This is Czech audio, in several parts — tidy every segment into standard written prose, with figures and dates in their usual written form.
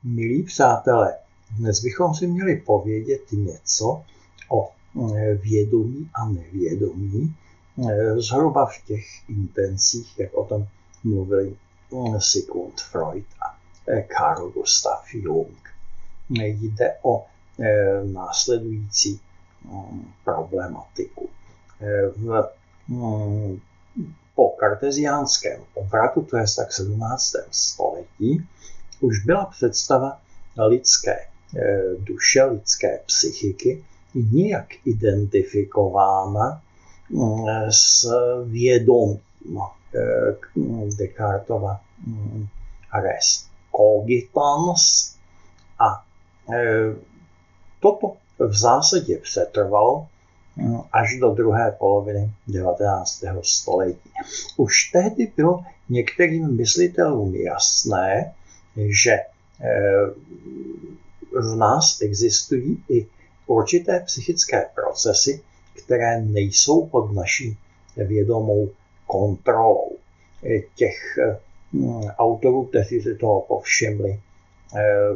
Milí přátelé, dnes bychom si měli povědět něco o vědomí a nevědomí, zhruba v těch intencích, jak o tom mluvili Sigmund Freud a Carl Gustav Jung. Jde o následující problematiku. Po karteziánském obratu, to je tak 17. století, už byla představa lidské duše, lidské psychiky nějak identifikována s vědomím. Descartova res cogitans a toto v zásadě přetrvalo až do druhé poloviny 19. století. Už tehdy bylo některým myslitelům jasné, že v nás existují i určité psychické procesy, které nejsou pod naší vědomou kontrolou. Těch autorů, kteří si toho povšimli,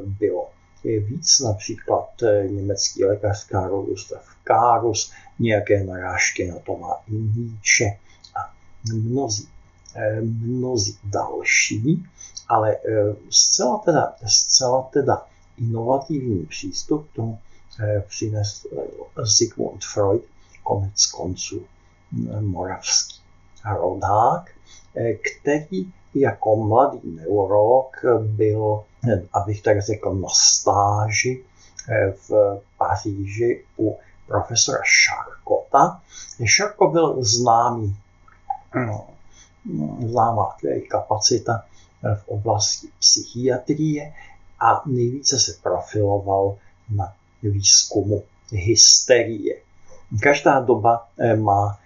bylo víc, například německý lékař Carl Gustav Carus, nějaké narážky na to má i Nietzsche a mnozí další, ale zcela teda inovativní přístup k tomu přinesl Sigmund Freud, konec konců moravský rodák, který jako mladý neurolog byl, abych tak řekl, na stáži v Paříži u profesora Charcota. Charcot byl známá kapacita v oblasti psychiatrie a nejvíce se profiloval na výzkumu hysterie. Každá doba má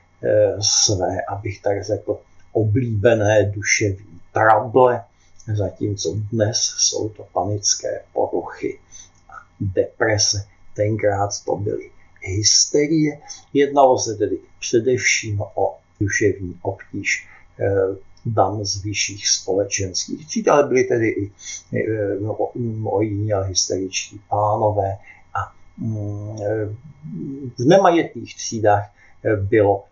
své, abych tak řekl, oblíbené duševní trable, zatímco dnes jsou to panické poruchy a deprese. Tenkrát to byly hysterie. Jednalo se tedy především o duševní obtíž dam z vyšších společenských tříd, ale byly tedy i ojedinělé hysteričtí pánové a v nemajetných třídách bylo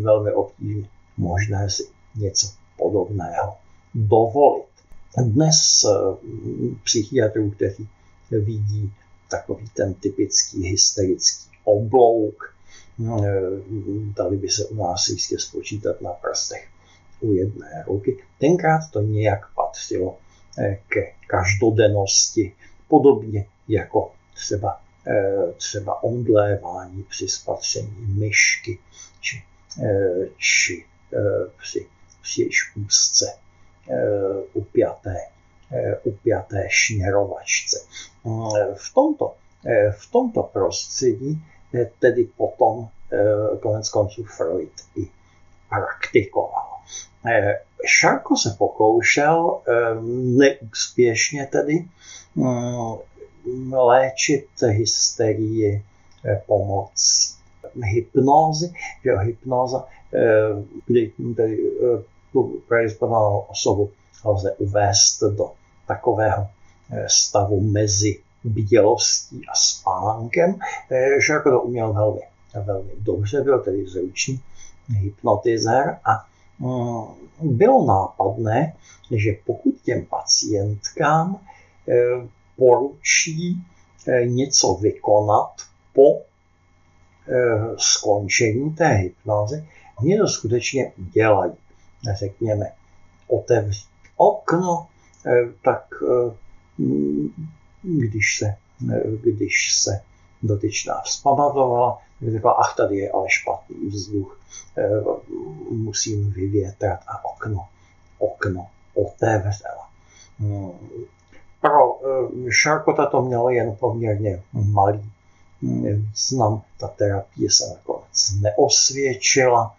velmi obtížně možné si něco podobného dovolit. Dnes psychiatrů, kteří vidí takový ten typický hysterický oblouk, dali by se u nás jistě spočítat na prstech u jedné ruky. Tenkrát to nějak patřilo ke každodennosti, podobně jako třeba omdlévání při spatření myšky či při příliš úzce upjaté šněrovačce. V tomto prostředí tedy potom konec konců Freud i praktikoval. Charcot se pokoušel neúspěšně tedy léčit hysterii pomocí hypnózy. Hypnóza, kdy tedy predisponovanou osobu lze uvést do takového stavu mezi bdělostí a spánkem. Charcot to uměl velmi dobře, byl tedy zručný hypnotizér a bylo nápadné, že pokud těm pacientkám poručí něco vykonat po skončení té hypnózy, oni to skutečně udělají. Řekněme, otevřít okno, tak když se dotyčná vzpamatovala, řekla, ach, tady je ale špatný vzduch, musím vyvětrat a okno otevřela. Pro Charcota to mělo jen poměrně malý význam, ta terapie se nakonec neosvědčila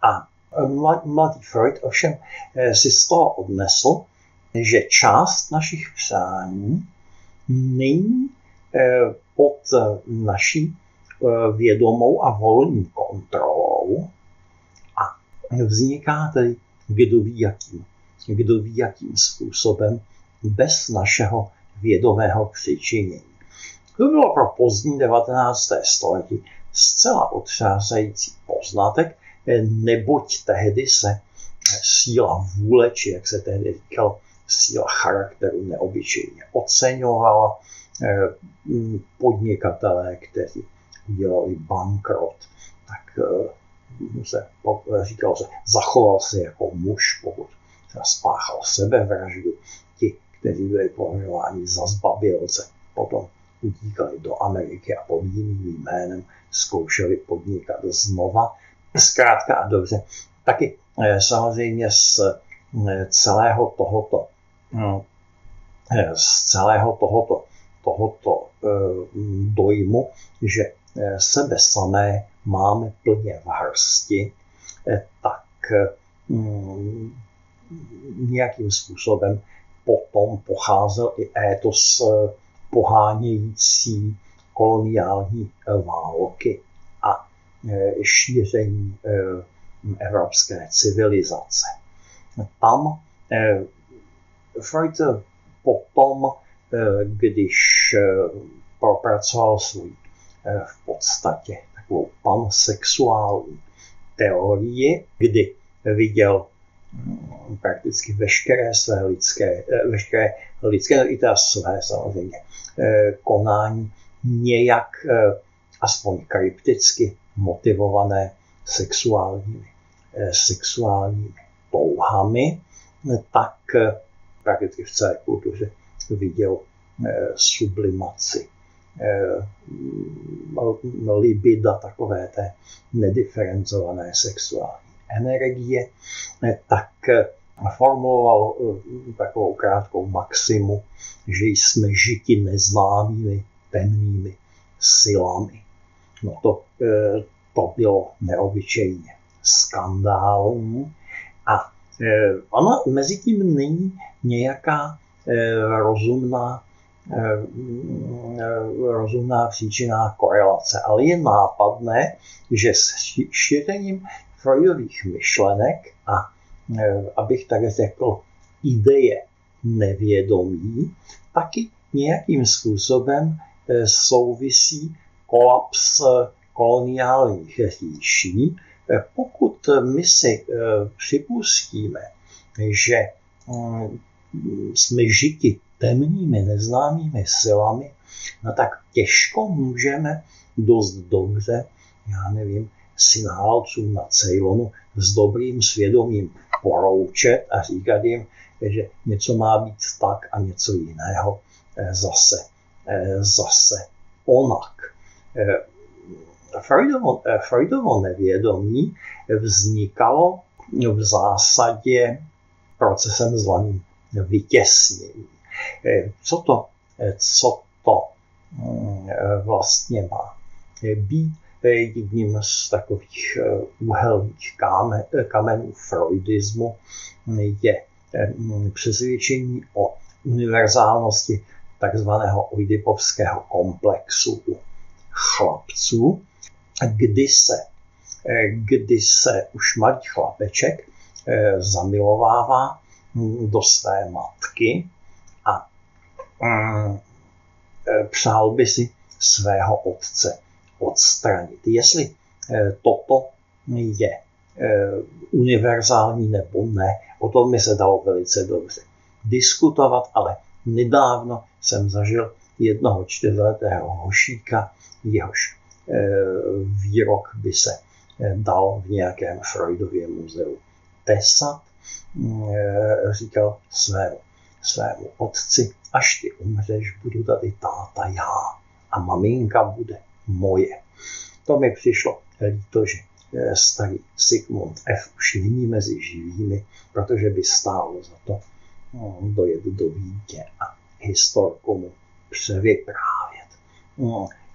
a mladý Freud ovšem si z toho odnesl, že část našich přání není pod naší vědomou a volní kontrolou a vzniká tedy kdo ví jakým způsobem bez našeho vědomého přičinění. To bylo pro pozdní 19. století zcela otřásající poznatek, neboť tehdy se síla vůle, či jak se tehdy říkalo, síla charakteru neobyčejně oceňovala. Podnikatelé, kteří udělali bankrot, tak říkalo se, zachoval se jako muž, pokud se spáchal sebevraždu. Ti, kteří byli považováni za zbabělce, potom utíkali do Ameriky a pod jiným jménem zkoušeli podnikat znova. Zkrátka a dobře. Taky samozřejmě z celého tohoto dojmu, že sebe samé máme plně v hrsti, tak nějakým způsobem potom pocházel i étos pohánějící koloniální války a šíření evropské civilizace. Tam Freud potom, když propracoval svůj v podstatě takovou pansexuální teorii, kdy viděl prakticky veškeré lidské, i ta své samozřejmě, konání nějak aspoň krypticky motivované sexuálními touhami, tak prakticky v celé kultuře viděl sublimaci libida, takové té nediferencované sexuální energie, tak formuloval takovou krátkou maximu, že jsme žiti neznámými temnými silami. No to bylo neobyčejně skandální a ona mezi tím není nějaká rozumná příčinná korelace, ale je nápadné, že s šířením Freudových myšlenek a abych tak řekl ideje nevědomí, taky nějakým způsobem souvisí kolaps koloniálních říší. Pokud my si připustíme, že jsme žiti temnými neznámými silami, no tak těžko můžeme dost dobře, synálcům na Ceylonu s dobrým svědomím poroučet a říkat jim, že něco má být tak a něco jiného zase onak. Freudovo nevědomí vznikalo v zásadě procesem zvaným vytěsnění. Co to vlastně má být? Jedním z takových úhelných kamenů freudismu je přesvědčení o univerzálnosti takzvaného oidipovského komplexu u chlapců, kdy se už malý chlapeček zamilovává do své matky a přál by si svého otce odstranit. Jestli toto je univerzální nebo ne, o tom mi se dalo velice dobře diskutovat, ale nedávno jsem zažil jednoho 4letého hošíka, jehož výrok by se dal v nějakém Freudově muzeu tesat. Říkal svému otci, až ty umřeš, budu tady táta já a maminka bude moje. To mi přišlo líto, že starý Sigmund F. už není mezi živými, protože by stálo za to dojet do Vídně a historku mu převyprávět.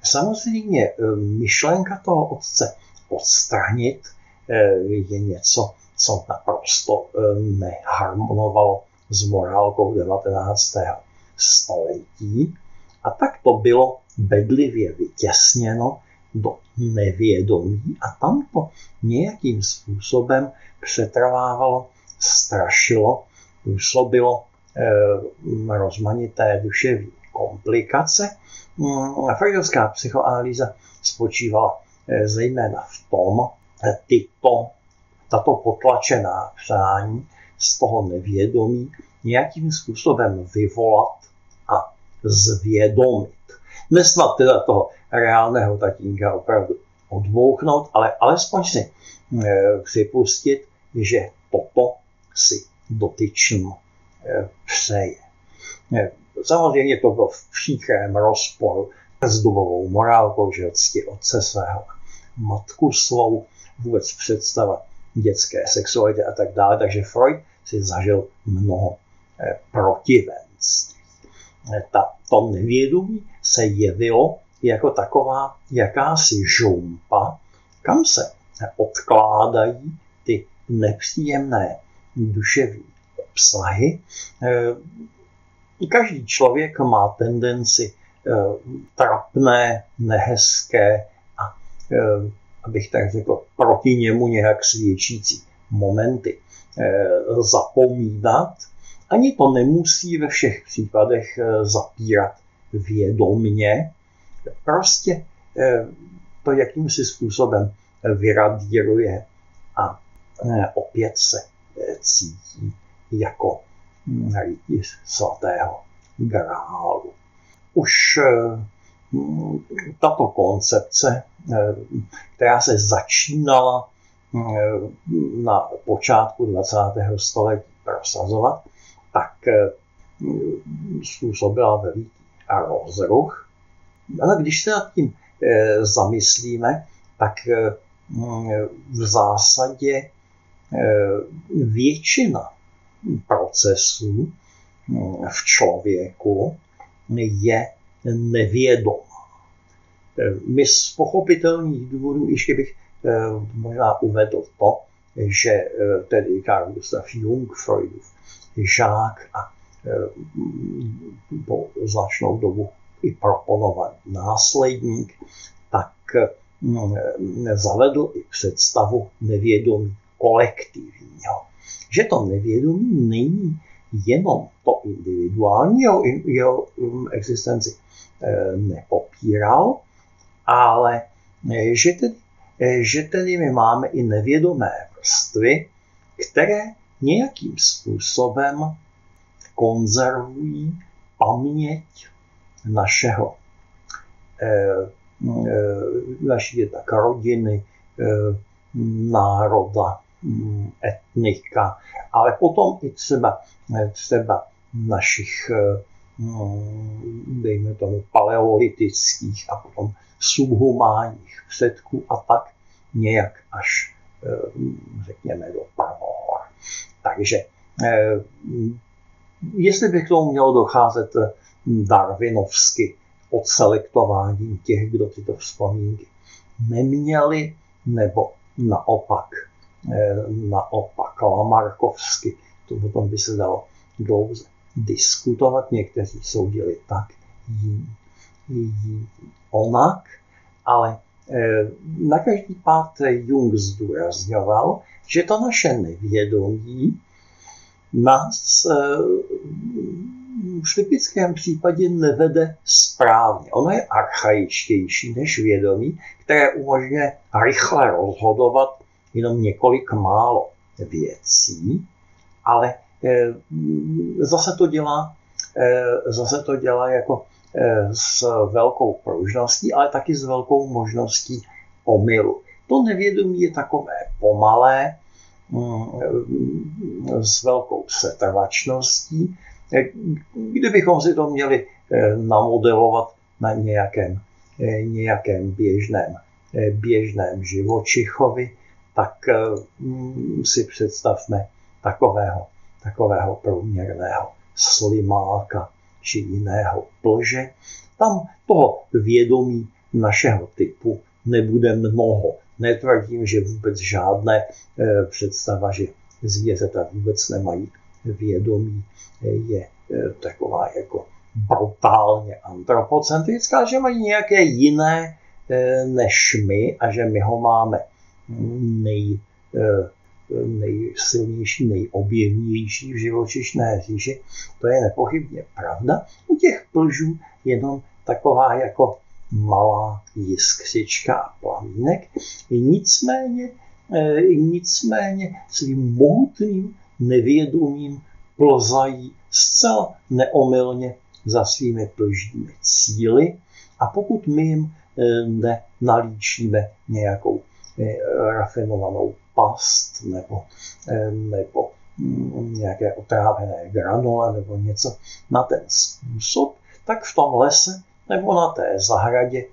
Samozřejmě myšlenka toho otce odstranit je něco, co naprosto neharmonovalo s morálkou 19. století. A tak to bylo bedlivě vytěsněno do nevědomí a tam to nějakým způsobem přetrvávalo, strašilo, působilo rozmanité duševní komplikace. Freudovská psychoanalýza spočívala zejména v tom, tato potlačená přání z toho nevědomí nějakým způsobem vyvolat a zvědomit. Nesnad teda toho reálného tatínka opravdu odbouchnout, ale alespoň si připustit, že toto si dotyčný přeje. Samozřejmě to bylo v příkrém rozporu s dobovou morálkou, že cti otce svého, matku svou, vůbec představa dětské sexuality a tak dále. Takže Freud si zažil mnoho protivenství. To nevědomí se jevilo jako taková jakási žumpa, kam se odkládají ty nepříjemné duševní obsahy. Každý člověk má tendenci trapné, nehezké a, abych tak řekl, proti němu nějak svědčící momenty zapomínat. Ani to nemusí ve všech případech zapírat vědomně. Prostě to jakýmsi způsobem vyradíruje a opět se cítí jako rytíř svatého grálu. Už tato koncepce, která se začínala na počátku 20. století prosazovat, tak způsobila veliký rozruch. Ale když se nad tím zamyslíme, tak v zásadě většina procesů v člověku je nevědomá. My z pochopitelných důvodů, ještě bych možná uvedl to, že tedy Carl Gustav Jung, Freudův žák a po značnou dobu i proponovaný následník, tak zavedl i představu nevědomí kolektivního. Že to nevědomí není jenom to individuální, jeho existenci nepopíral, ale že tedy my máme i nevědomé vrstvy, které nějakým způsobem konzervují paměť naší tak rodiny, národa, etnika, ale potom i třeba našich, dejme tomu, paleolitických a potom subhumánních předků a tak nějak až, řekněme, do prvohor. Takže jestli by k tomu mělo docházet darwinovsky odselektováním těch, kdo tyto vzpomínky neměli, nebo naopak lamarkovsky, to potom by se dalo dlouze diskutovat, někteří soudili tak, jiní onak, ale na každý pád Jung zdůrazňoval, že to naše nevědomí nás v typickém případě nevede správně. Ono je archaičtější než vědomí, které umožňuje rychle rozhodovat jenom několik málo věcí, ale zase to dělá jako s velkou pružností, ale taky s velkou možností omylu. To nevědomí je takové pomalé, s velkou setrvačností. Kdybychom si to měli namodelovat na nějakém běžném živočichovi, tak si představme takového průměrného slimáka či jiného plže. Tam toho vědomí našeho typu nebude mnoho. Netvrdím, že vůbec žádné představa, že zvířata vůbec nemají vědomí, je taková jako brutálně antropocentrická, že mají nějaké jiné nejsilnější, nejobjemnější v živočišné říši. To je nepochybně pravda. U těch plžů jenom taková jako malá jiskřička a plamínek. Nicméně svým mohutným nevědomím plzají zcela neomylně za svými plžními cíli a pokud my jim nenalíčíme nějakou rafinovanou past nebo nějaké otrávené granule nebo něco na ten způsob, tak v tom lese nebo na té zahradě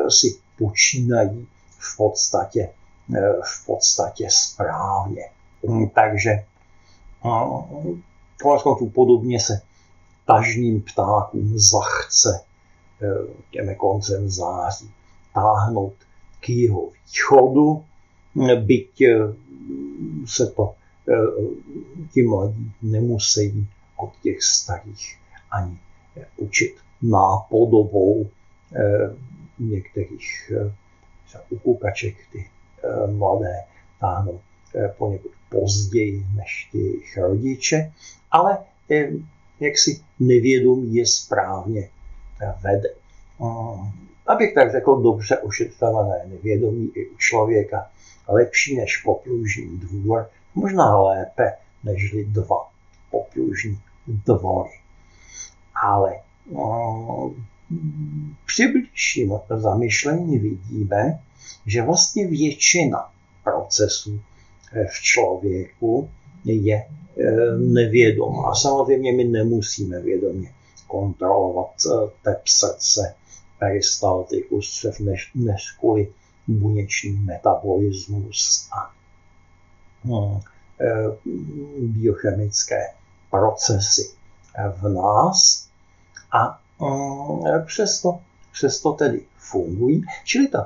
si počínají v podstatě správně. Takže koneckonců podobně se tažným ptákům zachce těmi koncem září táhnout k jeho východu, byť se to ti mladí nemusí od těch starých ani učit nápodobou některých ukukaček, ty mladé táhnou poněkud později než ty jejich rodiče, ale jaksi nevědomí je správně vede. Abych tak řekl, dobře ošetřované nevědomí i u člověka lepší než poplužní dvůr, možná lépe než 2 poplužní dvory. Ale při bližším zamyšlení vidíme, že vlastně většina procesů v člověku je nevědomá. Samozřejmě my nemusíme vědomě kontrolovat tep srdce, peristaltikus, než kvůli buněčný metabolismus a biochemické procesy v nás a přesto tedy fungují. Čili to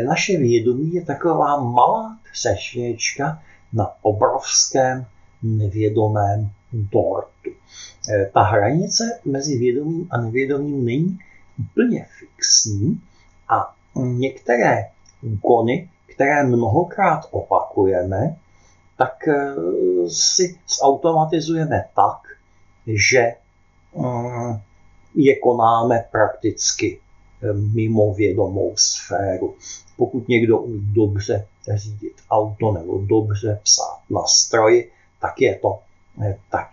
naše vědomí je taková malá třešnička na obrovském nevědomém dortu. Ta hranice mezi vědomím a nevědomím není úplně fixní a některé úkony, které mnohokrát opakujeme, tak si zautomatizujeme tak, že je konáme prakticky mimo vědomou sféru. Pokud někdo umí dobře řídit auto nebo dobře psát na stroji, tak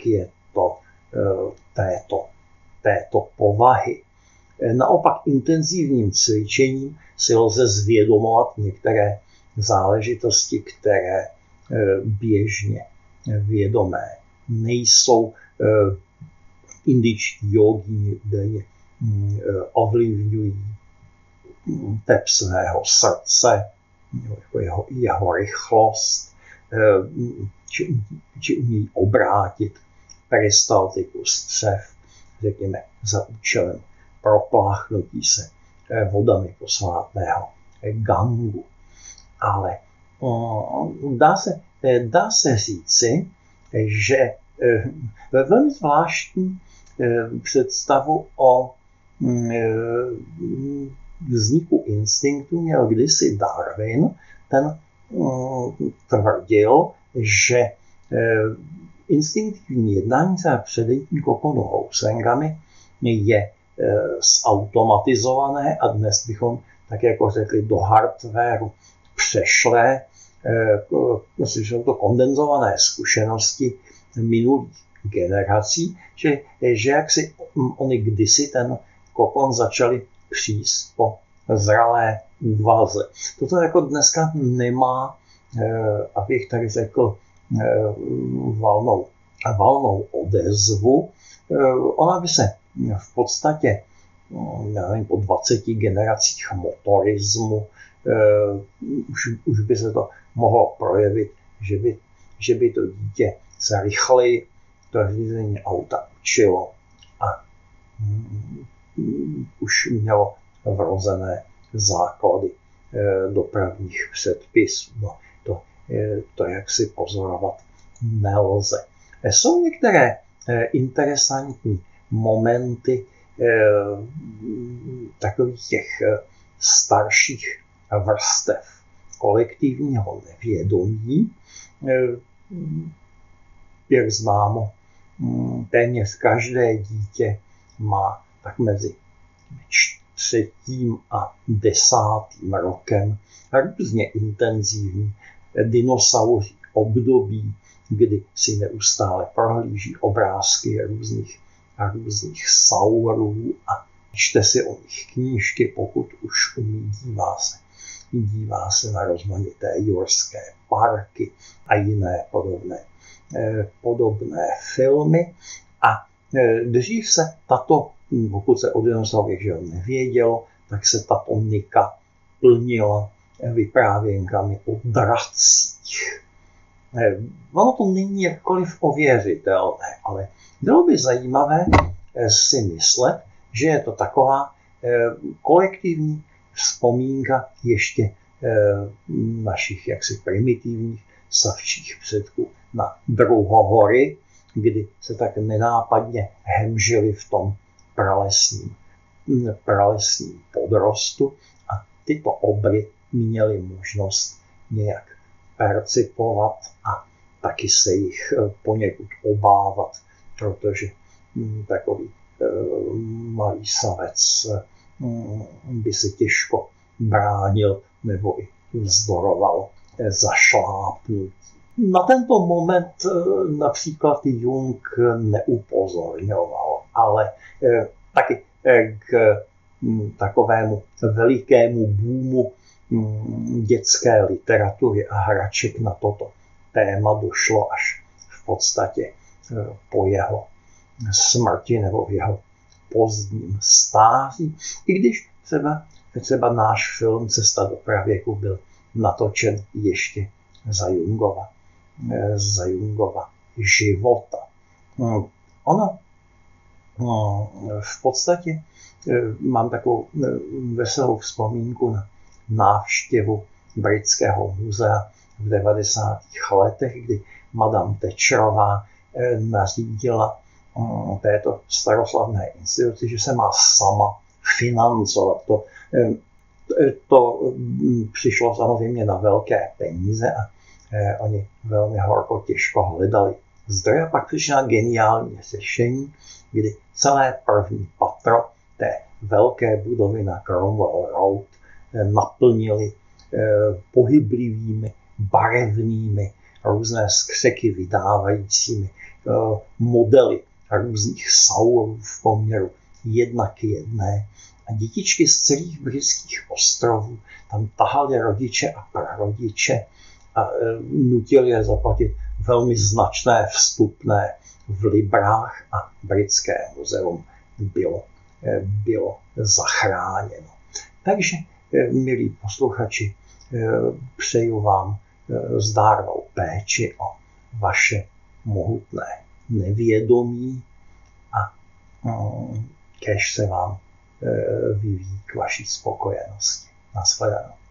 je to této povahy. Naopak intenzivním cvičením si lze zvědomovat některé záležitosti, které běžně vědomé nejsou. Indičtí jogíni údajně ovlivňují tep svého srdce, jeho rychlost, či umí obrátit peristaltikus střev, řekněme, za účelem propláchnutí se vodami posvátného Gangu. Ale dá se říci, že ve velmi zvláštní představu o vzniku instinktu měl kdysi Darwin. Ten tvrdil, že instinktivní jednání se předejítí kokonu housenkami je zautomatizované a dnes bychom, tak jako řekli, do hardwareu přešlé, jsou to kondenzované zkušenosti minulých generací, že jak si oni kdysi ten kokon začali příst po zralé úvaze. Toto jako dneska nemá, abych tak řekl, valnou odezvu. Ona by se v podstatě, nevím, po 20 generacích motorismu už by se to mohlo projevit, že by to dítě se rychleji to řízení auta učilo a už mělo vrozené základy dopravních předpisů. No, to jaksi pozorovat nelze. Jsou některé interesantní momenty takových těch starších vrstev kolektivního nevědomí. jak známo, téměř každé dítě má tak mezi 3. a 10. rokem různě intenzivní dinosauří období, kdy si neustále prohlíží obrázky různých saurů a čte si o nich knížky, pokud už umí, dívá se na rozmanité jurské parky a jiné podobné filmy. A dřív se pokud se o dinosaurech nevědělo, tak se tato nika plnila vyprávěnkami o dracích. Ono to není jakkoliv ověřitelné, ale bylo by zajímavé si myslet, že je to taková kolektivní vzpomínka ještě našich jaksi primitivních savčích předků na druhohory, kdy se tak nenápadně hemžili v tom pralesním podrostu a tyto obry měly možnost nějak percipovat a taky se jich poněkud obávat, protože takový malý savec by se těžko bránil nebo i vzdoroval zašlápnutí. Na tento moment například Jung neupozorňoval, ale taky k takovému velikému boomu dětské literatury a hraček na toto téma došlo až v podstatě po jeho smrti nebo v jeho pozdním stáří. I když třeba náš film Cesta do pravěku byl natočen ještě za Jungova života. Ono v podstatě mám takovou veselou vzpomínku na návštěvu Britského muzea v 90. letech, kdy Madame Thatcherová nařídila této staroslavné instituci, že se má sama financovat. To přišlo samozřejmě na velké peníze a oni velmi horko těžko hledali zdroje. A pak přišlo geniální řešení, kdy celé první patro té velké budovy na Cromwell Road naplnili pohyblivými, barevnými, různé skřeky vydávajícími modely různých saurů v poměru 1:1. A dětičky z celých britských ostrovů tam tahali rodiče a prarodiče a nutili je zaplatit velmi značné vstupné v librách a Britské muzeum bylo zachráněno. Takže, milí posluchači, přeju vám zdárnou péči o vaše mohutné nevědomí a kéž se vám vyvíjí k vaší spokojenosti. Nashledanou.